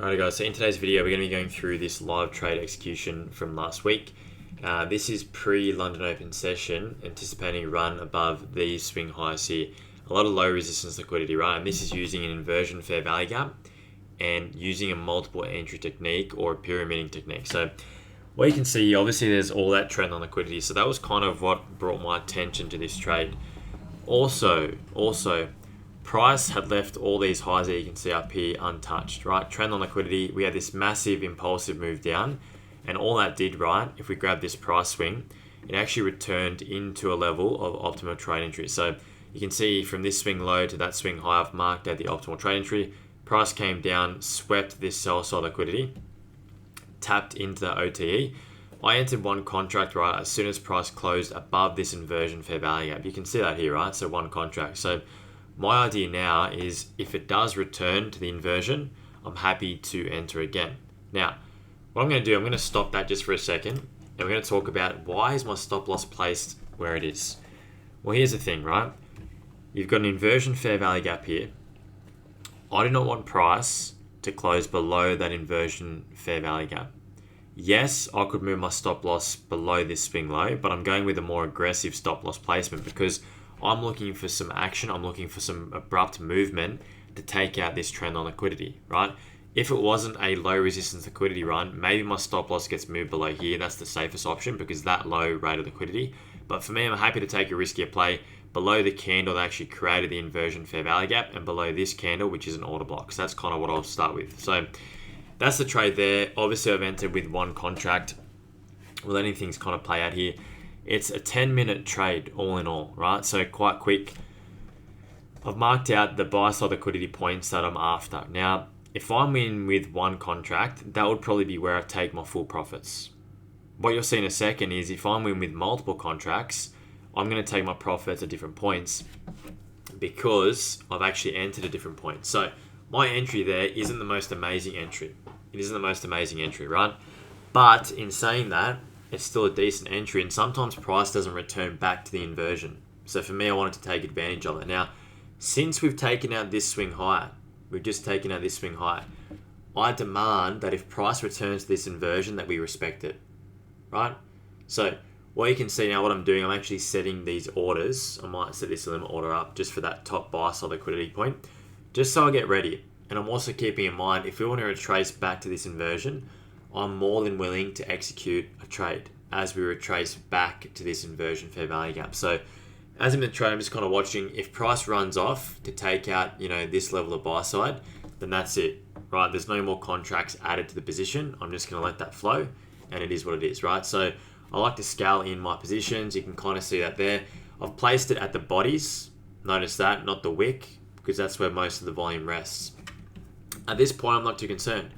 Alright guys, so in today's video we're going to be going through this live trade execution from last week. This is pre-London Open session, anticipating a run above these swing highs here. A lot of low resistance liquidity, right? And this is using an inversion fair value gap and using a multiple entry technique or a pyramiding technique. So what you can see, obviously there's all that trend on liquidity. So that was kind of what brought my attention to this trade. Also, price had left all these highs that you can see up here untouched, right? Trend on liquidity, we had this massive impulsive move down, and all that did, right, if we grab this price swing, it actually returned into a level of optimal trade entry. So you can see from this swing low to that swing high, I've marked out the optimal trade entry. Price came down, swept this sell side liquidity, tapped into the OTE. I entered one contract, right, as soon as price closed above this inversion fair value gap. You can see that here, right? So one contract. So my idea now is if it does return to the inversion, I'm happy to enter again. Now, what I'm going to do, I'm going to stop that just for a second, and we're going to talk about why is my stop loss placed where it is. Well, here's the thing, right? You've got an inversion fair value gap here. I do not want price to close below that inversion fair value gap. Yes, I could move my stop loss below this swing low, but I'm going with a more aggressive stop loss placement because I'm looking for some action. I'm looking for some abrupt movement to take out this trend on liquidity, right? If it wasn't a low resistance liquidity run, maybe my stop loss gets moved below here. That's the safest option because that low rate of liquidity. But for me, I'm happy to take a riskier play below the candle that actually created the inversion fair value gap and below this candle, which is an order block. So that's kind of what I'll start with. So that's the trade there. Obviously, I've entered with one contract. We're letting things kind of play out here. It's a 10-minute trade all in all, right? So quite quick. I've marked out the buy side liquidity points that I'm after. Now, if I'm in with one contract, that would probably be where I take my full profits. What you'll see in a second is if I'm in with multiple contracts, I'm going to take my profits at different points because I've actually entered at different points. So my entry there isn't the most amazing entry. It isn't the most amazing entry, right? But in saying that, it's still a decent entry, and sometimes price doesn't return back to the inversion. So for me, I wanted to take advantage of it. Now, since we've taken out this swing high, we've just taken out this swing high, I demand that if price returns to this inversion, that we respect it, right? So what you can see now, what I'm doing, I'm actually setting these orders. I might set this limit order up just for that top buy side liquidity point, just so I get ready. And I'm also keeping in mind, if we want to retrace back to this inversion, I'm more than willing to execute a trade as we retrace back to this inversion fair value gap. So as I'm in the trade, I'm just kind of watching. If price runs off to take out, this level of buy side, then that's it, right? There's no more contracts added to the position. I'm just going to let that flow, and it is what it is, right? So I like to scale in my positions. You can kind of see that there. I've placed it at the bodies. Notice that, not the wick, because that's where most of the volume rests. At this point, I'm not too concerned.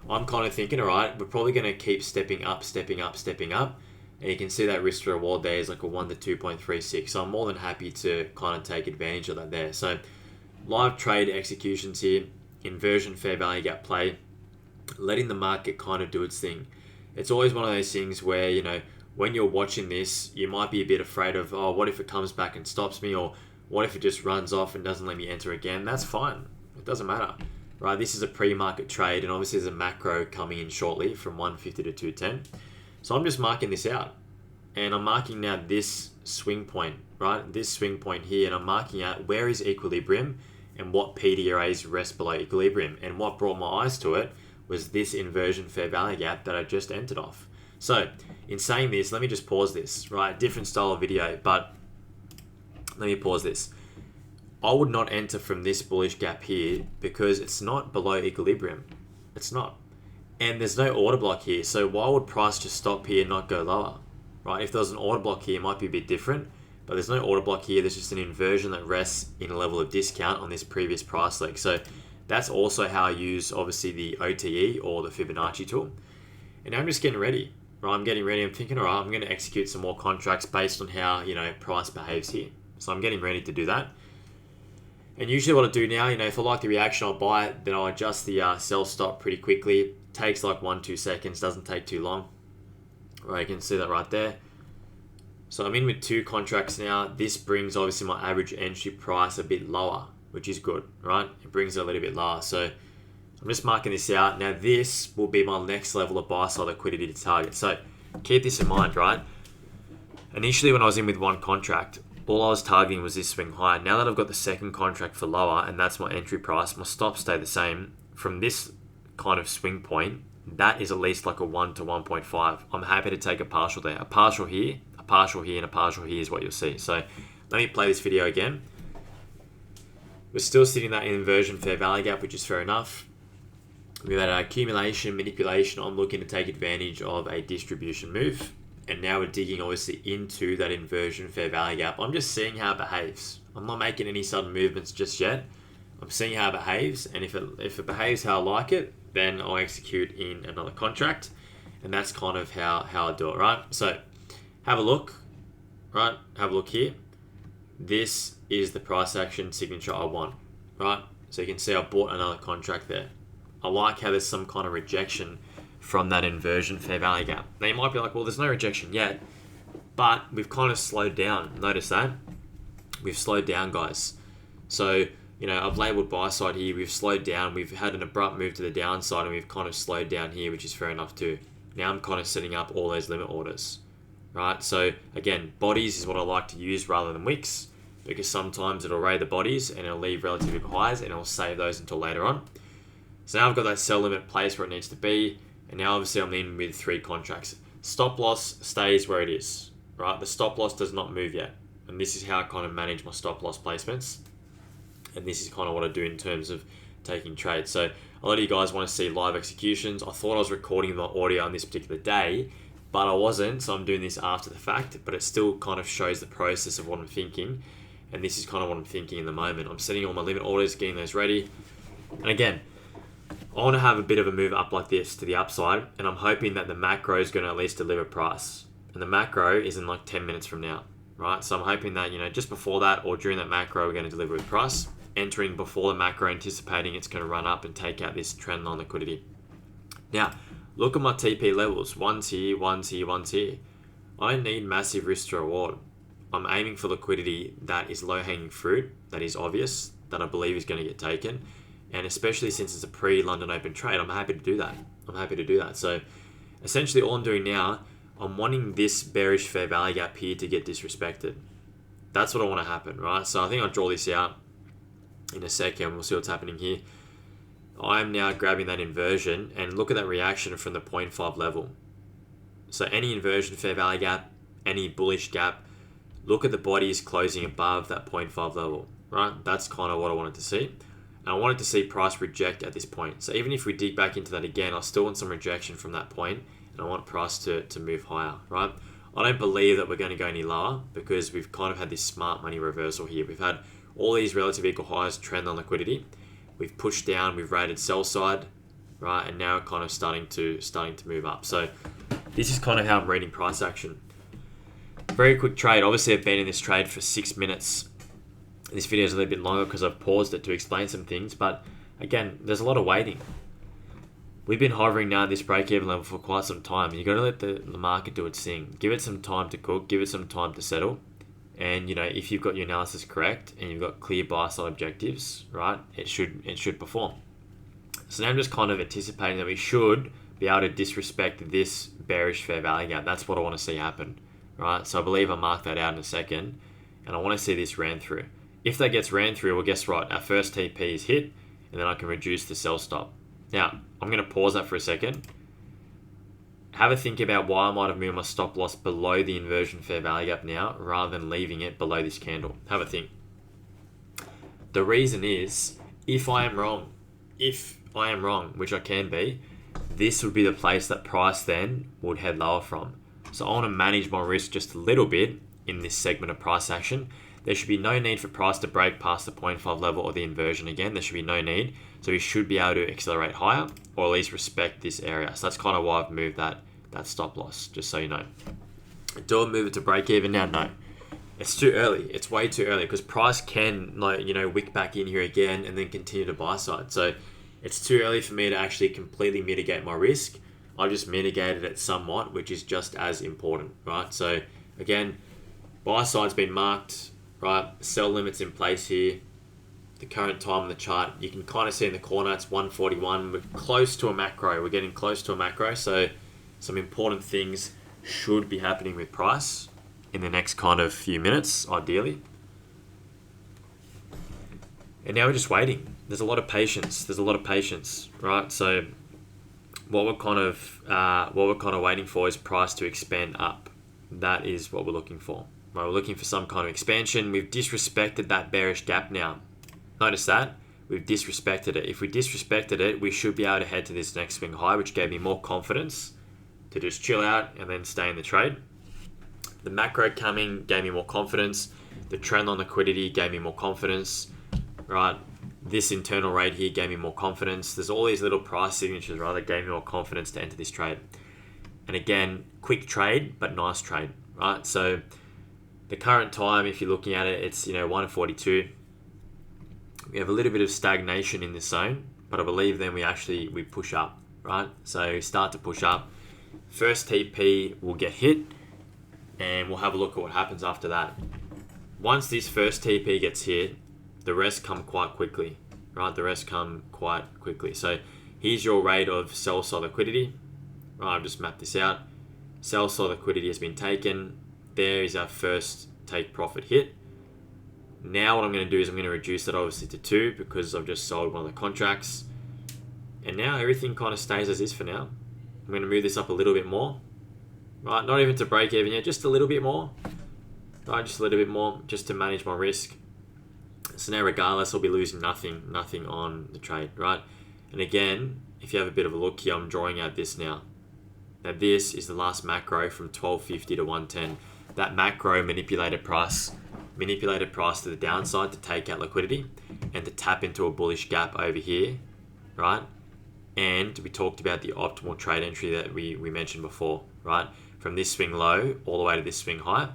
I'm kind of thinking, all right, we're probably going to keep stepping up. And you can see that risk to reward there is like a 1 to 2.36. So I'm more than happy to kind of take advantage of that there. So live trade executions here, inversion fair value gap play, letting the market kind of do its thing. It's always one of those things where, when you're watching this, you might be a bit afraid of, oh, what if it comes back and stops me? Or what if it just runs off and doesn't let me enter again? That's fine. It doesn't matter. Right, this is a pre-market trade, and obviously there's a macro coming in shortly from 150 to 210. So I'm just marking this out, and I'm marking now this swing point, right? This swing point here, and I'm marking out where is equilibrium and what PDRAs rest below equilibrium. And what brought my eyes to it was this inversion fair value gap that I just entered off. So in saying this, let me just pause this, right? Different style of video, but let me pause this. I would not enter from this bullish gap here because it's not below equilibrium. It's not. And there's no order block here. So why would price just stop here and not go lower? Right? If there was an order block here, it might be a bit different. But there's no order block here. There's just an inversion that rests in a level of discount on this previous price leg. So that's also how I use, obviously, the OTE or the Fibonacci tool. And now I'm just getting ready. Right? I'm getting ready. I'm thinking, all right, I'm going to execute some more contracts based on how, price behaves here. So I'm getting ready to do that. And usually what I do now, if I like the reaction, I'll buy it. Then I'll adjust the sell stop pretty quickly. Takes like 1-2 seconds. Doesn't take too long. Right, you can see that right there. So I'm in with 2 contracts now. This brings obviously my average entry price a bit lower, which is good, right? It brings it a little bit lower. So I'm I'm just marking this out. Now this will be my next level of buy side liquidity to target. So keep this in mind, right? Initially when I was in with one contract, all I was targeting was this swing high. Now that I've got the second contract for lower and that's my entry price, my stops stay the same. From this kind of swing point, that is at least like a 1 to 1.5. I'm happy to take a partial there. A partial here, a partial here, and a partial here is what you'll see. So let me play this video again. We're still sitting in that inversion fair value gap, which is fair enough. We've had accumulation, manipulation. I'm looking to take advantage of a distribution move. And now we're digging obviously into that inversion fair value gap. I'm just seeing how it behaves. I'm not making any sudden movements just yet. I'm seeing how it behaves. And if it behaves how I like it, then I'll execute in another contract. And that's kind of how I do it, right? So have a look, right? Have a look here. This is the price action signature I want, right? So you can see I bought another contract there. I like how there's some kind of rejection from that inversion fair value gap. Now you might be like, well, there's no rejection yet, but we've kind of slowed down. Notice that? We've slowed down, guys. So, you know, I've labeled buy side here. We've slowed down. We've had an abrupt move to the downside and we've kind of slowed down here, which is fair enough too. Now I'm kind of setting up all those limit orders, right? So again, bodies is what I like to use rather than wicks, because sometimes it'll raid the bodies and it'll leave relatively highs and it'll save those until later on. So now I've got that sell limit placed where it needs to be. And now obviously I'm in with 3 contracts. Stop loss stays where it is, right? The stop loss does not move yet. And this is how I kind of manage my stop loss placements. And this is kind of what I do in terms of taking trades. So a lot of you guys want to see live executions. I thought I was recording my audio on this particular day, but I wasn't. So I'm doing this after the fact, but it still kind of shows the process of what I'm thinking. And this is kind of what I'm thinking in the moment. I'm setting all my limit orders, getting those ready. And again, I want to have a bit of a move up like this to the upside, and I'm hoping that the macro is going to at least deliver price. And the macro is in like 10 minutes from now, right? So I'm hoping that, you know, just before that or during that macro, we're going to deliver with price. Entering before the macro, anticipating it's going to run up and take out this trend line liquidity. Now, look at my TP levels. One's here, one's here, one's here. I need massive risk to reward. I'm aiming for liquidity that is low-hanging fruit, that is obvious, that I believe is going to get taken. And especially since it's a pre-London Open trade, I'm happy to do that. So essentially all I'm doing now, I'm wanting this bearish fair value gap here to get disrespected. That's what I want to happen, right? So I think I'll draw this out in a second. We'll see what's happening here. I'm now grabbing that inversion and look at that reaction from the 0.5 level. So any inversion fair value gap, any bullish gap, look at the bodies closing above that 0.5 level, right? That's kind of what I wanted to see. And I wanted to see price reject at this point. So even if we dig back into that again, I still want some rejection from that point, and I want price to move higher, right? I don't believe that we're going to go any lower because we've kind of had this smart money reversal here. We've had all these relative equal highs, trend on liquidity. We've pushed down, we've rated sell side, right? And now kind of starting to move up. So this is kind of how I'm reading price action. Very quick trade. Obviously, I've been in this trade for 6 minutes. This video is a little bit longer because I've paused it to explain some things, but again, there's a lot of waiting. We've been hovering now at this break-even level for quite some time. You've got to let the market do its thing. Give it some time to cook, give it some time to settle. And, you know, if you've got your analysis correct and you've got clear buy-side objectives, right, it should perform. So now I'm just kind of anticipating that we should be able to disrespect this bearish fair value gap. That's what I want to see happen, right? So I believe I'll mark that out in a second, and I want to see this ran through. If that gets ran through, well, guess what? Our first TP is hit, and then I can reduce the sell stop. Now, I'm going to pause that for a second. Have a think about why I might have moved my stop loss below the inversion fair value gap now, rather than leaving it below this candle. Have a think. The reason is, if I am wrong, which I can be, this would be the place that price then would head lower from. So I want to manage my risk just a little bit in this segment of price action. There should be no need for price to break past the 0.5 level or the inversion again. There should be no need. So we should be able to accelerate higher or at least respect this area. So that's kind of why I've moved that stop loss, just so you know. Do I move it to break even now? No. It's too early. It's way too early because price can, like, you know, wick back in here again and then continue to buy side. So it's too early for me to actually completely mitigate my risk. I've just mitigated it somewhat, which is just as important, right? So again, buy side's been marked, right? Sell limits in place here. the current time on the chart, you can kind of see in the corner it's 141. We're close to a macro. We're getting close to a macro. So some important things should be happening with price in the next kind of few minutes, ideally. And now we're just waiting. There's a lot of patience. Right? So what we're kind of waiting for is price to expand up. That is what we're looking for. Right? We're looking for some kind of expansion. We've disrespected that bearish gap now. Notice that we've disrespected it. If we disrespected it, we should be able to head to this next swing high, which gave me more confidence to just chill out and then stay in the trade. The macro coming gave me more confidence. The trend on liquidity gave me more confidence. Right? This internal rate here gave me more confidence. There's all these little price signatures, right, that gave me more confidence to enter this trade. And again, quick trade, but nice trade, right? So the current time, if you're looking at it, it's 1:42. We have a little bit of stagnation in this zone, but I believe then we push up, right? So start to push up. First TP will get hit, and we'll have a look at what happens after that. Once this first TP gets hit, the rest come quite quickly, right? So here's your rate of sell side liquidity. Right, I've just mapped this out. Sell side liquidity has been taken. There is our first take profit hit. Now what I'm going to do is I'm going to reduce that obviously to 2 because I've just sold one of the contracts. And now everything kind of stays as is for now. I'm going to move this up a little bit more. Right, not even to break even yet, just a little bit more. Right, just a little bit more just to manage my risk. So now regardless, I'll be losing nothing on the trade, right? And again, if you have a bit of a look here, I'm drawing out this now. Now this is the last macro from 1250 to 110. That macro manipulated price to the downside to take out liquidity and to tap into a bullish gap over here, right? And we talked about the optimal trade entry that we mentioned before, right? From this swing low all the way to this swing high.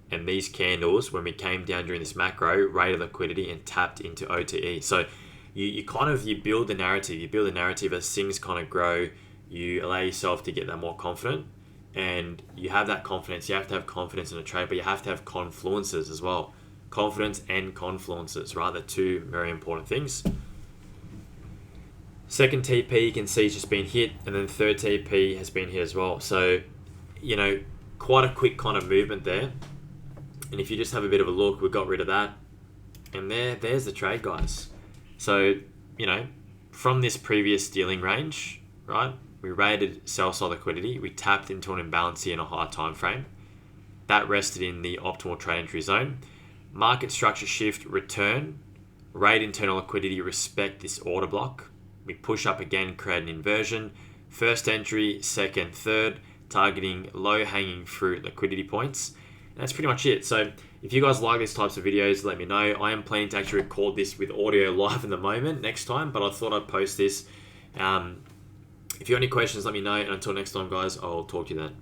And these candles, when we came down during this macro, rated liquidity and tapped into OTE. So you build the narrative as things kind of grow. You allow yourself to get that more confident, and you have that confidence. You have to have confidence in a trade, but you have to have confluences as well. Confidence and confluences, right? They're two very important things. Second TP you can see has just been hit, and then third TP has been hit as well. So, quite a quick kind of movement there. And if you just have a bit of a look, we got rid of that. And there's the trade, guys. So, from this previous dealing range, right, we rated sell side liquidity. We tapped into an imbalance here in a higher time frame. That rested in the optimal trade entry zone. Market structure shift, return. Rate internal liquidity, respect this order block. We push up again, create an inversion. First entry, second, third, targeting low-hanging fruit liquidity points. And that's pretty much it. So if you guys like these types of videos, let me know. I am planning to actually record this with audio live in the moment next time, but I thought I'd post this. If you have any questions, let me know. And until next time, guys, I'll talk to you then.